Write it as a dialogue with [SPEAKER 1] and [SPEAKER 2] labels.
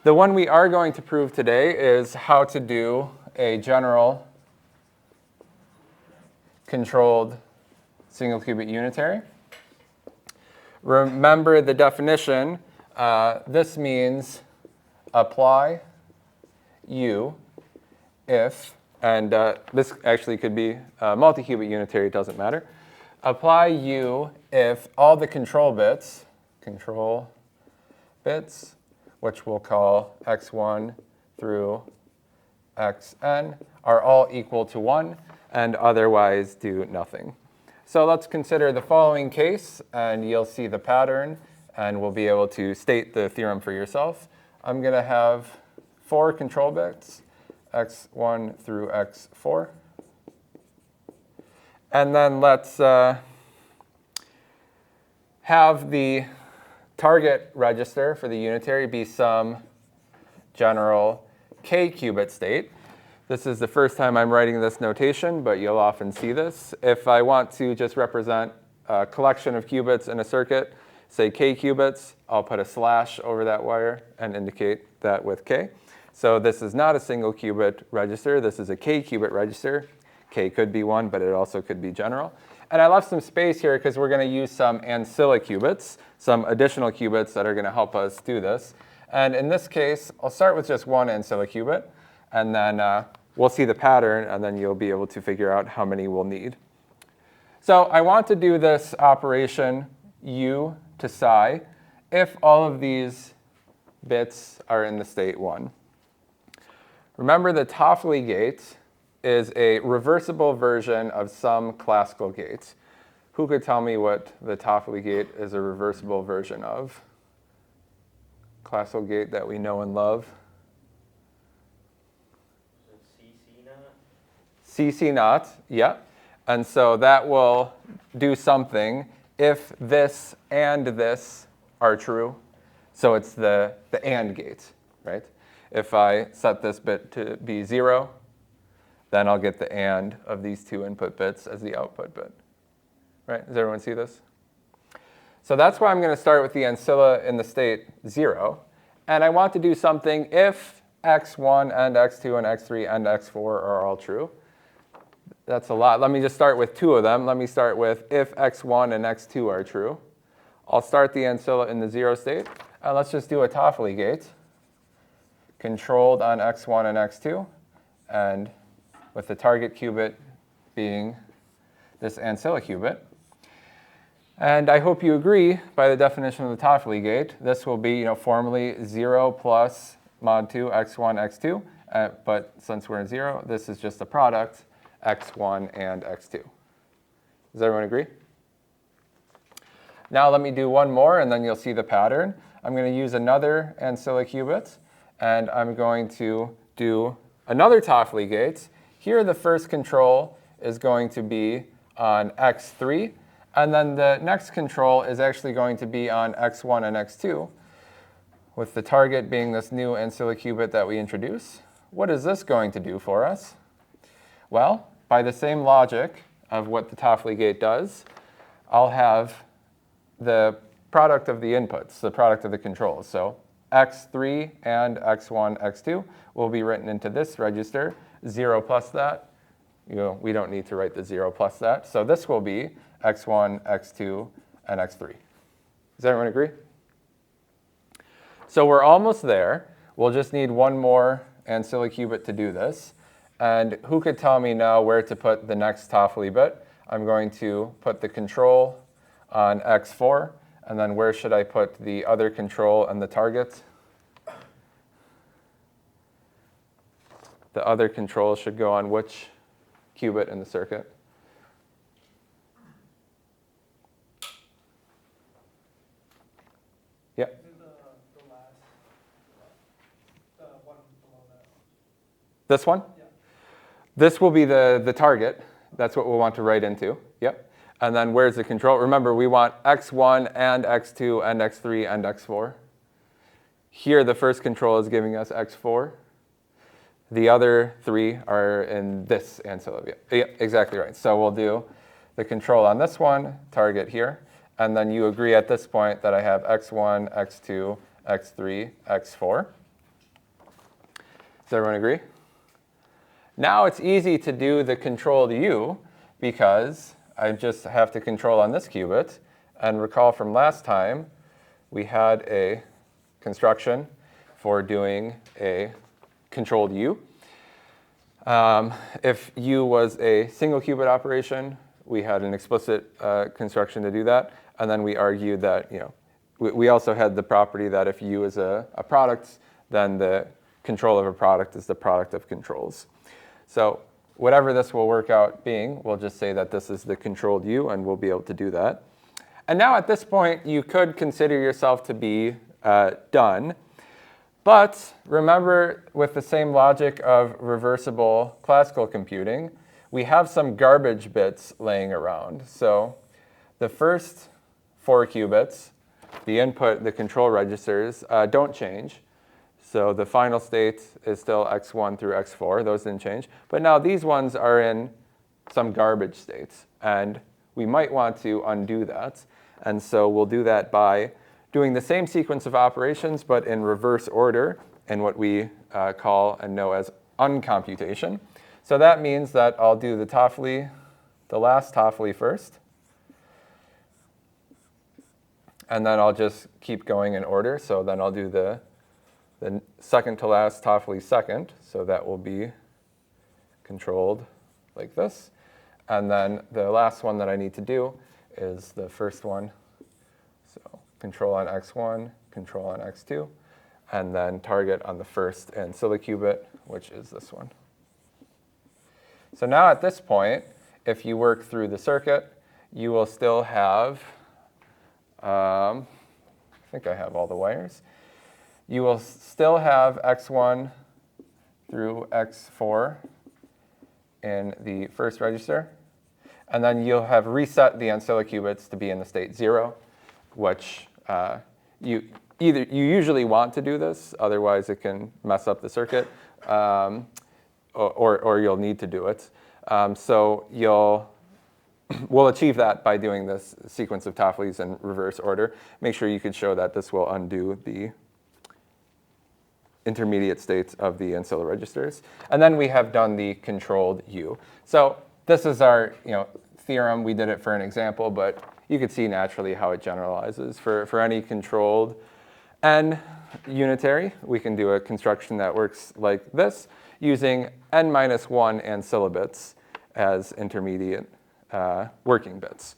[SPEAKER 1] The one we are going to prove today is how to do a general controlled single qubit unitary. Remember the definition. This means apply U if, and this actually could be multi-qubit unitary, it doesn't matter. Apply U if all the control bits, which we'll call x1 through xn, are all equal to 1, and otherwise do nothing. So let's consider the following case, and you'll see the pattern, and we'll be able to state the theorem for yourself. I'm going to have 4 control bits, x1 through x4. And then let's have the target register for the unitary be some general k-qubit state. This is the first time I'm writing this notation, but you'll often see this. If I want to just represent a collection of qubits in a circuit, say k qubits, I'll put a slash over that wire and indicate that with k. So this is not a single qubit register. This is a k qubit register. K could be 1, but it also could be general. And I left some space here because we're going to use some ancilla qubits, some additional qubits that are going to help us do this. And in this case, I'll start with just 1 ancilla qubit, and then we'll see the pattern, and then you'll be able to figure out how many we'll need. So I want to do this operation U to psi if all of these bits are in the state 1. Remember, the Toffoli gate is a reversible version of some classical gate. Who could tell me what the Toffoli gate is a reversible version of? Classical gate that we know and love. CC naught, yeah. And so that will do something if this and this are true. So it's the AND gate, right? If I set this bit to be 0, then I'll get the AND of these 2 input bits as the output bit. Right? Does everyone see this? So that's why I'm going to start with the ancilla in the state 0. And I want to do something if x1 and x2 and x3 and x4 are all true. That's a lot. Let me just start with 2 of them. Let me start with if x1 and x2 are true. I'll start the ancilla in the 0 state. And let's just do a Toffoli gate, controlled on x1 and x2, and with the target qubit being this ancilla qubit. And I hope you agree, by the definition of the Toffoli gate, this will be formally 0 plus mod 2 x1, x2. But since we're in 0, this is just a product, x1 and x2. Does everyone agree? Now let me do one more, and then you'll see the pattern. I'm going to use another ancilla qubit, and I'm going to do another Toffoli gate. Here, the first control is going to be on x3, and then the next control is actually going to be on x1 and x2, with the target being this new ancilla qubit that we introduce. What is this going to do for us? Well, by the same logic of what the Toffoli gate does, I'll have the product of the inputs, the product of the controls. So x3 and x1, x2 will be written into this register. 0 plus that, we don't need to write the 0 plus that. So this will be x1, x2, and x3. Does everyone agree? So we're almost there. We'll just need one more ancilla qubit to do this. And who could tell me now where to put the next Toffoli bit? I'm going to put the control on x4, and then where should I put the other control and the target? The other control should go on which qubit in the circuit? Yeah.
[SPEAKER 2] The last, the one below that.
[SPEAKER 1] This one?
[SPEAKER 2] Yeah.
[SPEAKER 1] This will be the target. That's what we'll want to write into. Yep. And then where's the control? Remember, we want x1 and x2 and x3 and x4. Here, the first control is giving us x4. The other 3 are in this ancilla. Yeah, exactly right. So we'll do the control on this one, target here. And then you agree at this point that I have x1, x2, x3, x4. Does everyone agree? Now it's easy to do the controlled U because I just have to control on this qubit. And recall from last time, we had a construction for doing a controlled U. If U was a single qubit operation, we had an explicit construction to do that. And then we argued that, we also had the property that if U is a product, then the control of a product is the product of controls. So whatever this will work out being, we'll just say that this is the controlled U, and we'll be able to do that. And now at this point, you could consider yourself to be done. But remember, with the same logic of reversible classical computing, we have some garbage bits laying around. So the first 4 qubits, the input, the control registers, don't change. So the final state is still x1 through x4. Those didn't change. But now these ones are in some garbage states. And we might want to undo that. And so we'll do that by doing the same sequence of operations, but in reverse order in what we call and know as uncomputation. So that means that I'll do the Toffoli, the last Toffoli first. And then I'll just keep going in order. So then I'll do the second to last Toffoli second. So that will be controlled like this. And then the last one that I need to do is the first one. So control on x1, control on x2, and then target on the first ancilla qubit, which is this one. So now at this point, if you work through the circuit, you will still have, I think I have all the wires. You will still have x1 through x4 in the first register. And then you'll have reset the ancilla qubits to be in the state 0, which you usually want to do this, otherwise it can mess up the circuit, or you'll need to do it. So we'll achieve that by doing this sequence of Toffolis in reverse order. Make sure you can show that this will undo the intermediate states of the ancilla registers. And then we have done the controlled U. So this is our theorem. We did it for an example, but you could see naturally how it generalizes. For any controlled n unitary, we can do a construction that works like this, using n-1 ancilla bits as intermediate working bits.